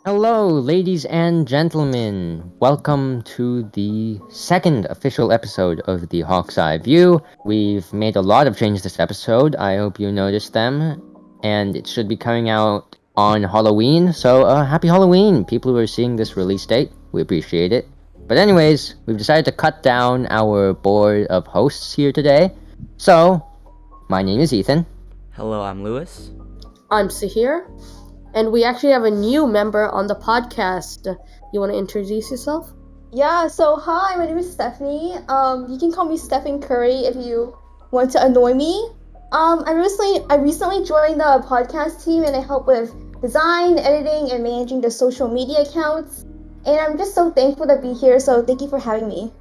Hello, ladies and gentlemen. Welcome to the second official episode of the Hawk's Eye View. We've made a lot of changes this episode. I hope you noticed them. And it should be coming out on Halloween. So, happy Halloween, people who are seeing this release date. We appreciate it. But, anyways, we've decided to cut down our board of hosts here today. So, my name is Ethan. Hello, I'm Lewis. I'm Sahir, and we actually have a new member on the podcast. You want to introduce yourself? Yeah, so hi, my name is Stephanie. You can call me Stephen Curry if you want to annoy me. I recently joined the podcast team and I help with design, editing, and managing the social media accounts. And I'm just so thankful to be here, so thank you for having me.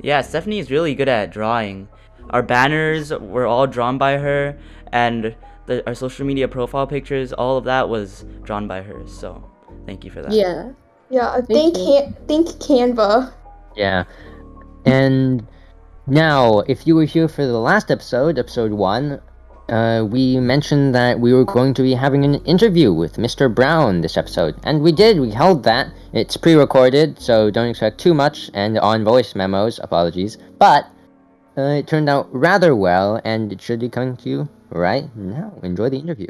Yeah, Stephanie is really good at drawing. Our banners were all drawn by her, and our social media profile pictures, all of that was drawn by her. So thank you for that. Yeah. Yeah, Thank thank Canva. Yeah. And now, if you were here for the last episode 1, we mentioned that we were going to be having an interview with Mr. Brown this episode. And we did, we held that. It's pre-recorded, so don't expect too much, and on voice memos, apologies. But it turned out rather well, and it should be coming to you right now. Enjoy the interview.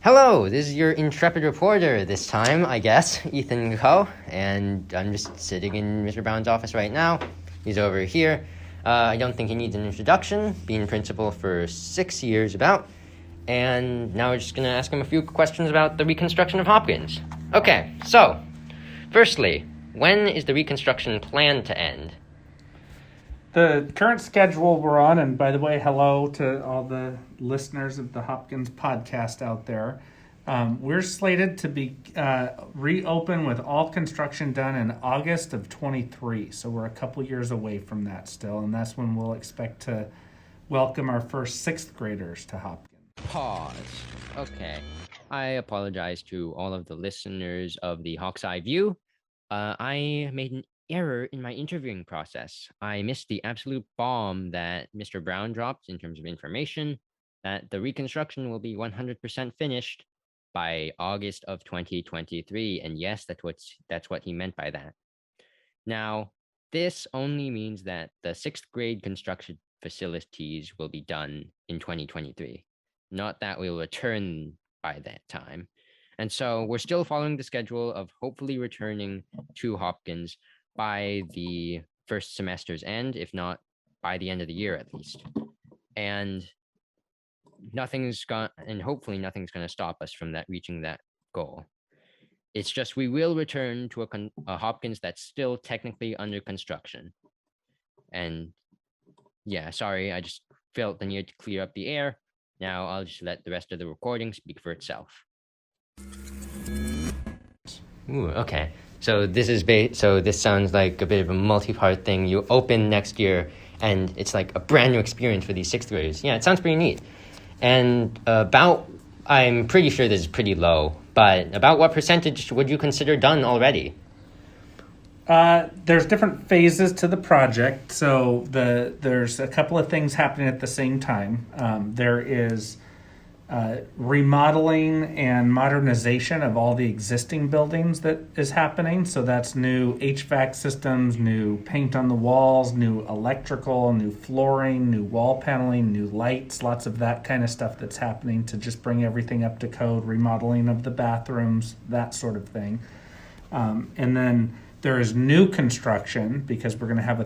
Hello, this is your intrepid reporter this time, I guess, Ethan Coe, and I'm just sitting in Mr. Brown's office right now. He's over here. I don't think he needs an introduction, being principal for 6 years about, and now we're just going to ask him a few questions about the reconstruction of Hopkins. Okay, so, firstly, when is the reconstruction planned to end? The current schedule we're on, and by the way, hello to all the listeners of the Hopkins podcast out there. We're slated to be reopen with all construction done in August of 23. So we're a couple years away from that still, and that's when we'll expect to welcome our first sixth graders to Hopkins. Pause. Okay. I apologize to all of the listeners of the Hawk's Eye View. I made an error in my interviewing process. I missed the absolute bomb that Mr. Brown dropped in terms of information that the reconstruction will be 100% finished by August of 2023. And yes, that's what he meant by that. Now, this only means that the sixth grade construction facilities will be done in 2023, not that we'll return by that time. And so we're still following the schedule of hopefully returning to Hopkins by the first semester's end, if not by the end of the year at least. And hopefully nothing's going to stop us from reaching that goal. It's just we will return to a Hopkins that's still technically under construction. And yeah, sorry, I just felt the need to clear up the air. Now I'll just let the rest of the recording speak for itself. Ooh, okay. So this sounds like a bit of a multi-part thing. You open next year, and it's like a brand new experience for these sixth graders. Yeah, it sounds pretty neat. And I'm pretty sure this is pretty low, but about what percentage would you consider done already? There's different phases to the project, so there's a couple of things happening at the same time. There is remodeling and modernization of all the existing buildings that is happening. So that's new HVAC systems, new paint on the walls, new electrical, new flooring, new wall paneling, new lights, lots of that kind of stuff that's happening to just bring everything up to code, remodeling of the bathrooms, that sort of thing. And then there is new construction because we're going to have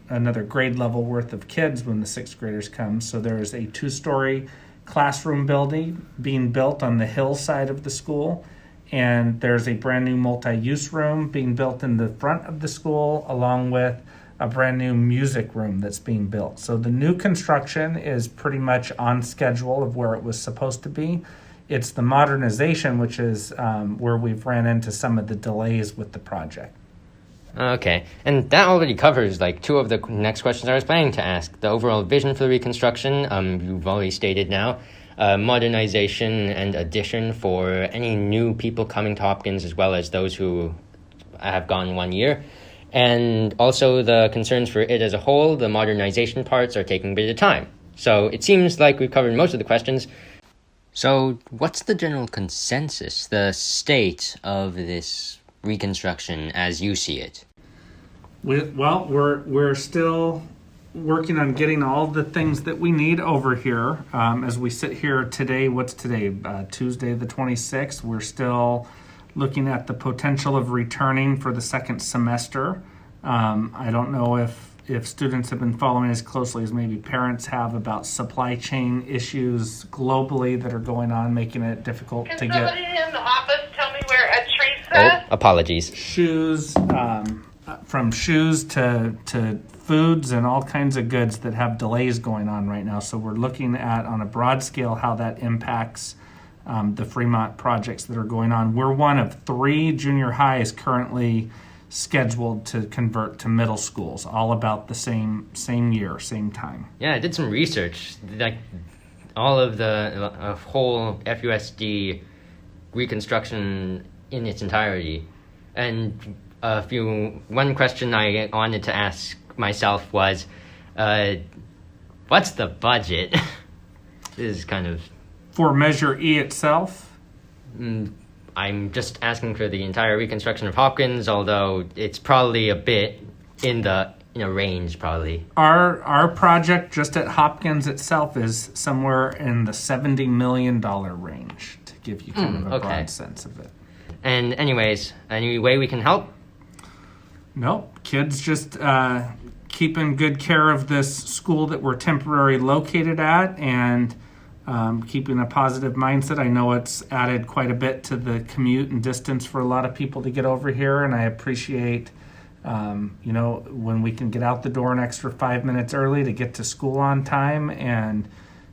another grade level worth of kids when the sixth graders come. So there is a 2-story classroom building being built on the hillside of the school, and there's a brand new multi-use room being built in the front of the school, along with a brand new music room that's being built. So the new construction is pretty much on schedule of where it was supposed to be. It's the modernization, which is where we've ran into some of the delays with the project. Okay, and that already covers like 2 of the next questions I was planning to ask. The overall vision for the reconstruction, you've already stated now. Modernization and addition for any new people coming to Hopkins, as well as those who have gone 1 year. And also the concerns for it as a whole, the modernization parts are taking a bit of time. So it seems like we've covered most of the questions. So, what's the general consensus, the state of this reconstruction as you see it? We're still working on getting all the things that we need over here. As we sit here today, what's today? Tuesday the 26th. We're still looking at the potential of returning for the second semester. I don't know if students have been following as closely as maybe parents have about supply chain issues globally that are going on, making it difficult to get somebody in the office tell me where a tree Oh, says? apologies. shoes, from shoes to foods and all kinds of goods that have delays going on right now. So we're looking at, on a broad scale, how that impacts the Fremont projects that are going on. We're one of 3 junior highs currently scheduled to convert to middle schools, all about the same year, same time. Yeah, I did some research. Like, all of the whole FUSD reconstruction in its entirety. And one question I wanted to ask myself was, what's the budget? This is kind of... For Measure E itself, I'm just asking for the entire reconstruction of Hopkins, although it's probably a bit in the range, probably. our project just at Hopkins itself is somewhere in the $70 million range, to give you kind of a okay. broad sense of it. And anyways, any way we can help? Nope. Kids just keeping good care of this school that we're temporarily located at, and keeping a positive mindset. I know it's added quite a bit to the commute and distance for a lot of people to get over here, and I appreciate, when we can get out the door an extra 5 minutes early to get to school on time and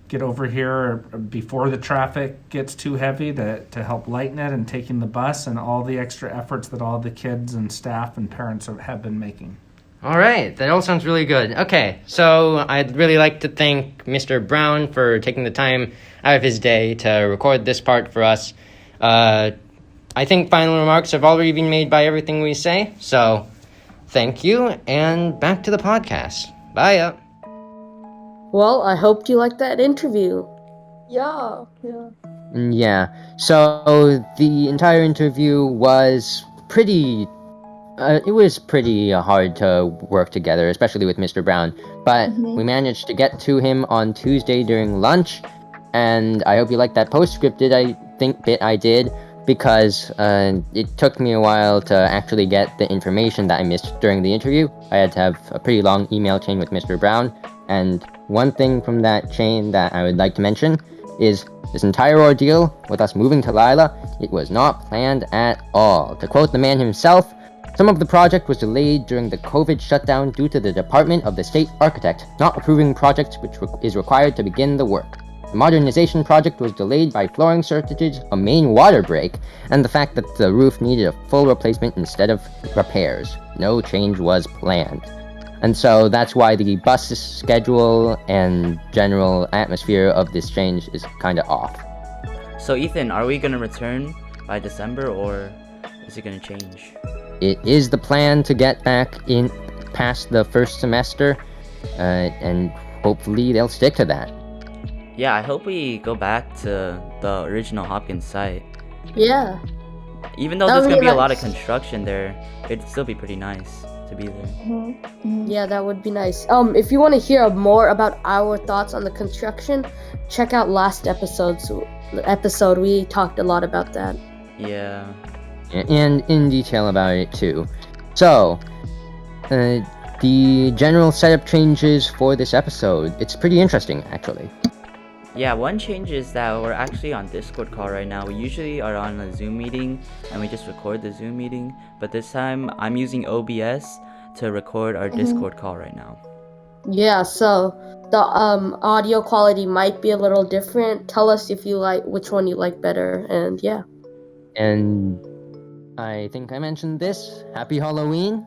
get over here before the traffic gets too heavy to help lighten it, and taking the bus, and all the extra efforts that all the kids and staff and parents have been making. All right, that all sounds really good. Okay, so I'd really like to thank Mr. Brown for taking the time out of his day to record this part for us. I think final remarks have already been made by everything we say, so thank you, and back to the podcast. Bye. Well, I hoped you liked that interview. Yeah. Yeah, so the entire interview was pretty... it was pretty hard to work together, especially with Mr. Brown, but we managed to get to him on Tuesday during lunch, and I hope you liked that postscripted bit I did, because it took me a while to actually get the information that I missed during the interview. I had to have a pretty long email chain with Mr. Brown, and one thing from that chain that I would like to mention is this entire ordeal with us moving to Lila, it was not planned at all. To quote the man himself, some of the project was delayed during the COVID shutdown due to the Department of the State Architect not approving projects which is required to begin the work. The modernization project was delayed by flooring shortages, a main water break, and the fact that the roof needed a full replacement instead of repairs. No change was planned. And so that's why the bus schedule and general atmosphere of this change is kind of off. So Ethan, are we gonna return by December, or is it gonna change? It is the plan to get back in past the first semester, and hopefully they'll stick to that. Yeah, I hope we go back to the original Hopkins site. Yeah. Even though That there's would gonna be be a lot of nice. construction there, it'd still be pretty nice to be there. Yeah, that would be nice. If you want to hear more about our thoughts on the construction, check out last episode. We talked a lot about that. Yeah. And in detail about it too. So, the general setup changes for this episode, it's pretty interesting actually. Yeah, one change is that we're actually on Discord call right now. We usually are on a Zoom meeting and we just record the Zoom meeting, but this time I'm using OBS to record our Discord call right now. Yeah, so the audio quality might be a little different. Tell us if you like which one you like better, and yeah. And I think I mentioned this. Happy Halloween.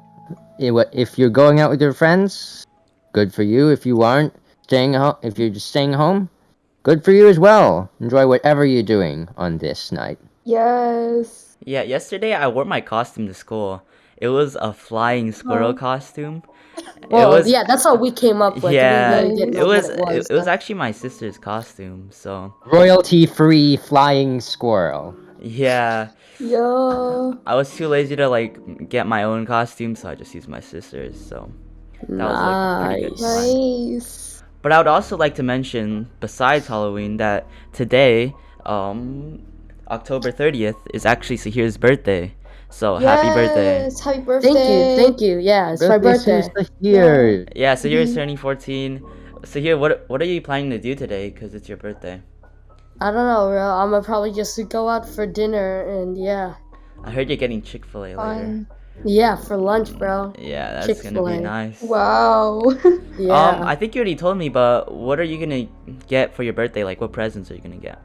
If you're going out with your friends, good for you. If you aren't, if you're just staying home, good for you as well. Enjoy whatever you're doing on this night. Yes. Yeah, yesterday I wore my costume to school. It was a flying squirrel costume, Well, was yeah, that's what we came up with. yeah, We really didn't it know was what it was. it was actually my sister's costume. So Royalty-free flying squirrel. yeah, Yo. I was too lazy to like get my own costume, so I just used my sister's. So that was like pretty good Nice. fun. Nice. But I would also like to mention, besides Halloween, that today, October 30th, is actually Sahir's birthday. So happy birthday! Yes, happy birthday. Thank you. Yeah, it's my birthday. Here. Yeah, Sahir is turning 14. Sahir, what are you planning to do today? Cause it's your birthday. I don't know, bro. I'm gonna probably just go out for dinner and yeah. I heard you're getting Chick-fil-A later. Fun. Yeah, for lunch, bro. Yeah, that's gonna be Chick-fil-A. nice. Wow. Yeah. I think you already told me, but what are you gonna get for your birthday? Like, what presents are you gonna get?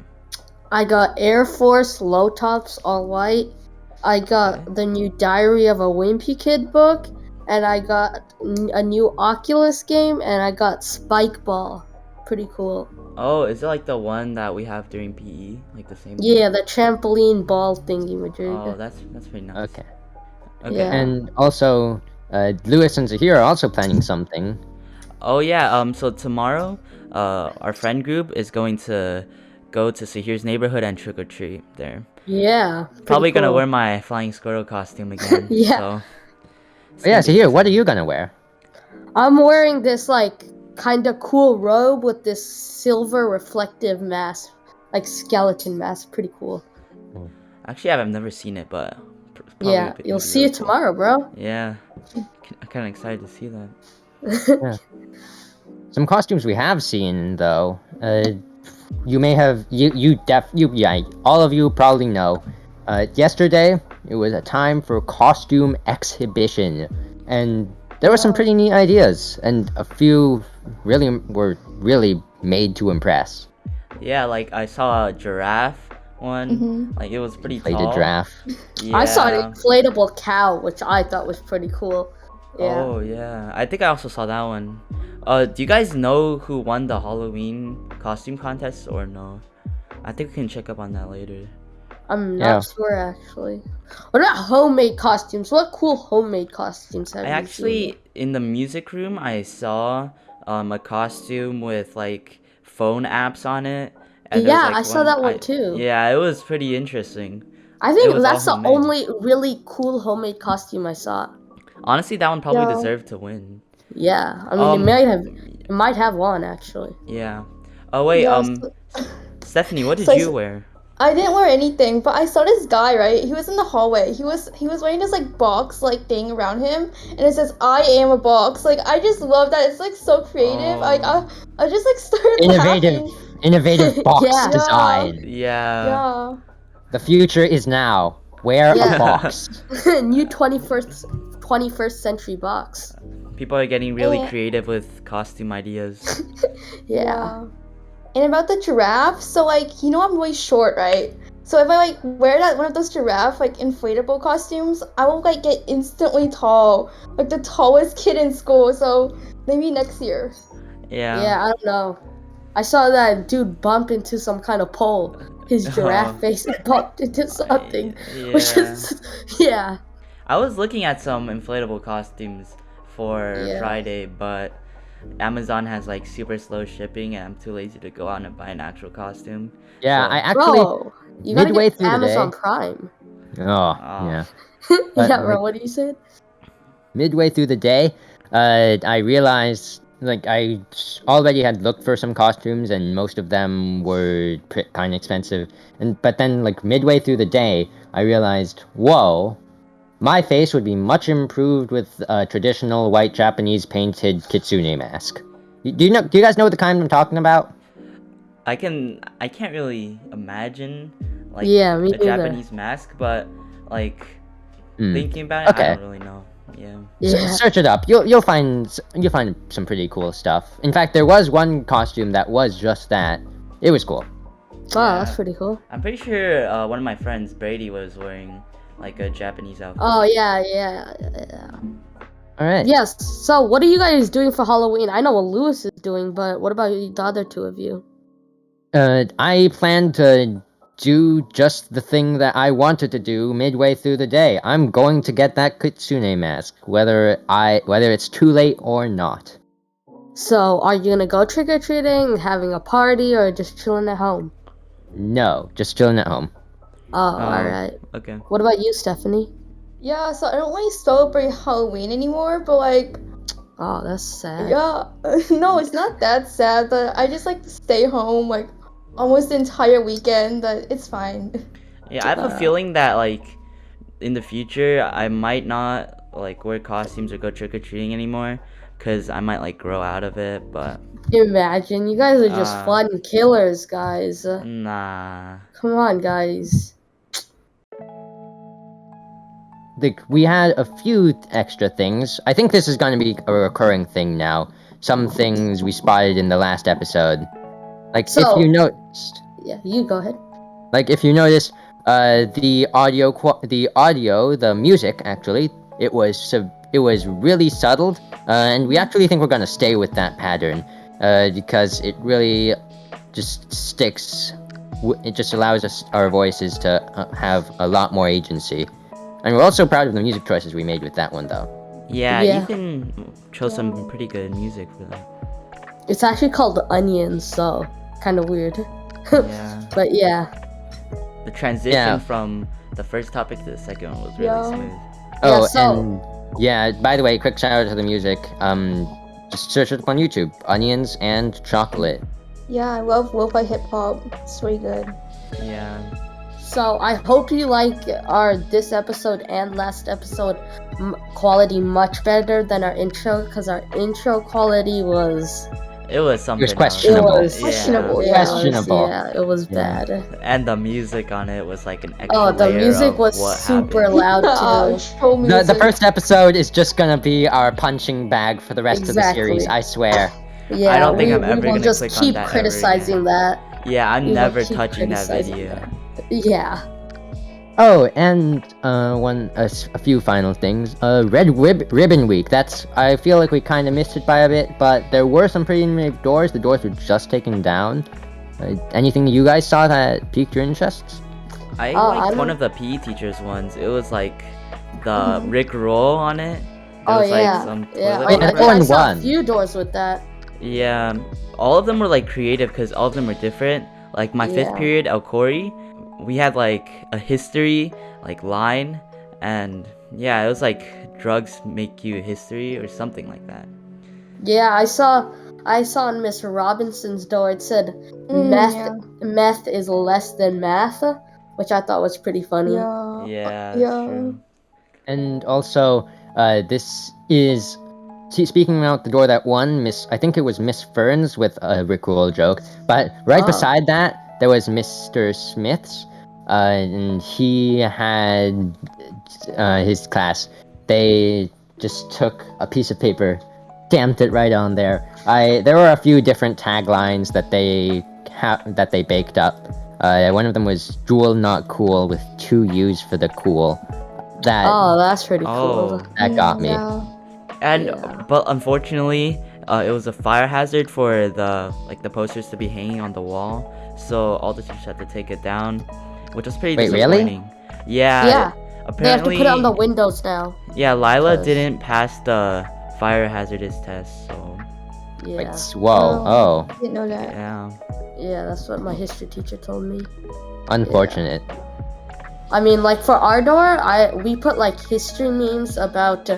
I got Air Force low tops all white. I got the new Diary of a Wimpy Kid book, and I got a new Oculus game, and I got Spike Ball. Pretty cool. Oh, is it like the one that we have during PE? Like the same Yeah, the trampoline ball thingy, one? Oh, Madrid. that's pretty nice. Okay. Okay. Yeah. And also, Lewis and Zahir are also planning something. Oh yeah. So tomorrow, our friend group is going to go to Sahir's neighborhood and trick or treat there. Yeah. pretty Probably gonna cool. wear my flying squirrel costume again. Yeah. So, it's Oh, yeah, gonna be Zahir, what are exciting. you gonna wear? I'm wearing this like kind of cool robe with this silver reflective mask, like skeleton mask. Pretty cool. Actually, I've never seen it, but probably Yeah, be you'll really see it cool. tomorrow, bro. Yeah, I'm kind of excited to see that. Some costumes we have seen though. You may have all of you probably know. Yesterday it was a time for costume exhibition, and there were some pretty neat ideas, and a few were really made to impress. Yeah, like I saw a giraffe one. Mhm. Like it was pretty Played tall. a giraffe. Yeah. I saw an inflatable cow, which I thought was pretty cool. Yeah. Oh yeah, I think I also saw that one. Do you guys know who won the Halloween costume contest or no? I think we can check up on that later. I'm Yeah. not sure actually. What about homemade costumes? What cool homemade costumes have I you actually seen? in the music room I saw a costume with like phone apps on it. And there was, Yeah, like, I saw that one too. Yeah, it was pretty interesting. I It think was all that's the homemade. only really cool homemade costume I saw. Honestly, that one probably Yeah. deserved to win. Yeah, I mean it might have one actually. Yeah. Oh wait, Yeah, Stephanie, what did so I you s- wear? I didn't wear anything, but I saw this guy, right? He was in the hallway. He was wearing this like box like thing around him, and it says "I am a box." Like I just love that. It's like so creative. Like I just like started laughing. Innovative box Yeah. design. Yeah. Yeah. The future is now. Wear Yeah. a box. New 21st century box. People are getting really Yeah. creative with costume ideas. Yeah. And about the giraffe, so like I'm really short, right? So if I like wear that one of those giraffe like inflatable costumes, I will like get instantly tall, like the tallest kid in school. So maybe next year. Yeah. Yeah, I don't know. I saw that dude bump into some kind of pole. His giraffe face bumped into something. Which Yeah. is yeah. I was looking at some inflatable costumes for Yeah. Friday, but Amazon has like super slow shipping and I'm too lazy to go out and buy an actual costume. Yeah, So- I actually. Bro, you gotta midway get through the Amazon day- Prime. Oh, Oh. yeah. But, yeah, bro, like- what do you say? Midway through the day, I realized I already had looked for some costumes, and most of them were kind of expensive. But then midway through the day, I realized, whoa, my face would be much improved with a traditional white Japanese painted kitsune mask. Do you guys know what the kind I'm talking about? I can't really imagine like Yeah, me a neither. Japanese mask, but like Hmm. thinking about it, Okay. I don't really know. Yeah. Yeah. Search it up. You'll find some pretty cool stuff. In fact, there was one costume that was just that. It was cool. Wow, that's Yeah. pretty cool. I'm pretty sure one of my friends, Brady, was wearing like a Japanese outfit. Oh yeah. All right. Yes. So, what are you guys doing for Halloween? I know what Lewis is doing, but what about the other two of you? I plan to do just the thing that I wanted to do midway through the day. I'm going to get that kitsune mask, whether it's too late or not. So, are you gonna go trick or treating, having a party, or just chilling at home? No, just chilling at home. Oh, alright. Okay. What about you, Stephanie? Yeah, so I don't really celebrate Halloween anymore, but like, Oh, that's sad. yeah, no, it's not that sad, but I just like to stay home like almost the entire weekend, but it's fine. Yeah, I have a feeling that like in the future I might not like wear costumes or go trick or treating anymore, cause I might like grow out of it. But Imagine, you guys are just Uh, fun killers, guys. nah. Come on, guys. We had a few extra things. I think this is going to be a recurring thing now. Some things we spotted in the last episode. Like, So- if you noticed... Yeah, you go ahead. Like, if you notice, the music, actually, it was really subtle, and we actually think we're gonna stay with that pattern, because it really just sticks. It just allows our voices to have a lot more agency. And we're also proud of the music choices we made with that one, though. Yeah, Yeah. Ethan chose some pretty good music for that. It's actually called Onions, so kind of weird. Yeah. But yeah. The transition Yeah. from the first topic to the second one was really Yeah. smooth. Oh, so- and yeah, by the way, quick shout out to the music. Just search it up on YouTube. Onions and Chocolate. Yeah, I love lo-fi hip hop. It's really good. Yeah. So I hope you like our this episode and last episode quality much better than our intro, because our intro quality was It was something. else. questionable. It was Questionable, yeah, Questionable. it was Yeah. bad. And the music on it was like an extra Oh, the layer music of was what super happened. loud too. Troll The music. first episode is just gonna be our punching bag for the rest of the Exactly. series, I swear. Yeah, I don't think I'm we ever will gonna just click on keep that ever criticizing again. that. Yeah, I'm We will never keep touching that criticizing video. that. Yeah. Oh, and a few final things. Ribbon Week. I feel like we kind of missed it by a bit, but there were some pretty neat doors. The doors were just taken down. Anything you guys saw that piqued your interest? I Oh, liked I one don't- of the PE teachers ones. It was like the Rick Roll on it. There Oh was like yeah. some Yeah. toilet Wait, paper. that's all I in saw one. a few doors with that. Yeah, all of them were like creative because all of them were different. Like my fifth Yeah. period, Alcori, we had like a history like line, and yeah, it was like drugs make you history or something like that. Yeah, I saw on Miss Robinson's door it said Yeah. meth is less than math, which I thought was pretty funny. Yeah. Yeah, that's yeah. true. And also, this is speaking out the door that one I think it was Miss Ferns with a Rickroll joke, but right Oh. beside that there was Mr. Smith's, and he had his class. They just took a piece of paper, stamped it right on there. There were a few different taglines that they baked up. One of them was "Jewel not cool" with 2 U's for the cool. Oh, that's pretty Oh, cool. That got me. Yeah. and Yeah. but unfortunately, it was a fire hazard for the posters to be hanging on the wall. So all the teachers had to take it down, which was pretty Wait, really? disappointing. Yeah. Yeah, they have to Apparently, put it on the windows now. yeah, Lila 'cause- didn't pass the fire hazardous test, so Yeah, Wait, whoa, oh, Didn't know that. yeah. yeah, that's what my history teacher told me. unfortunate. I mean, like for our door, we put like history memes about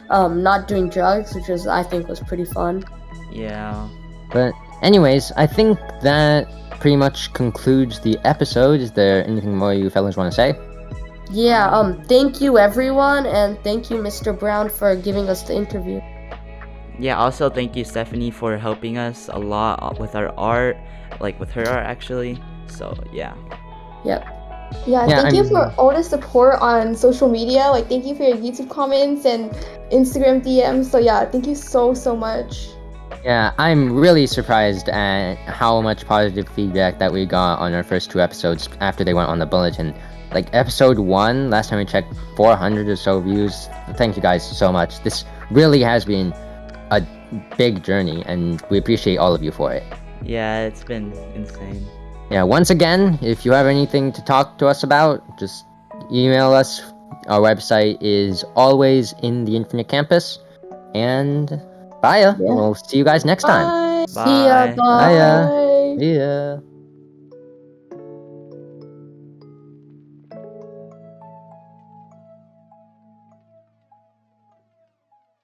not doing drugs, which I think was pretty fun. Yeah. But anyways, I think that pretty much concludes the episode. Is there anything more you fellas want to say? Yeah, thank you everyone, and thank you Mr. Brown for giving us the interview. Yeah, also thank you Stephanie for helping us a lot with our art, like with her art actually. So yeah. Yep. Yeah, Yeah, thank you I'm- for all the support on social media. Like, thank you for your YouTube comments and Instagram DMs. So yeah, thank you so much. Yeah, I'm really surprised at how much positive feedback that we got on our first 2 episodes after they went on the bulletin. Like episode 1, last time we checked, 400 or so views. Thank you guys so much. This really has been a big journey, and we appreciate all of you for it. Yeah, it's been insane. yeah, once again, if you have anything to talk to us about, just email us. Our website is always in the Infinite Campus. And bye. Yeah. We'll see you guys next time. See ya. Bye. Bye. Bye. See ya.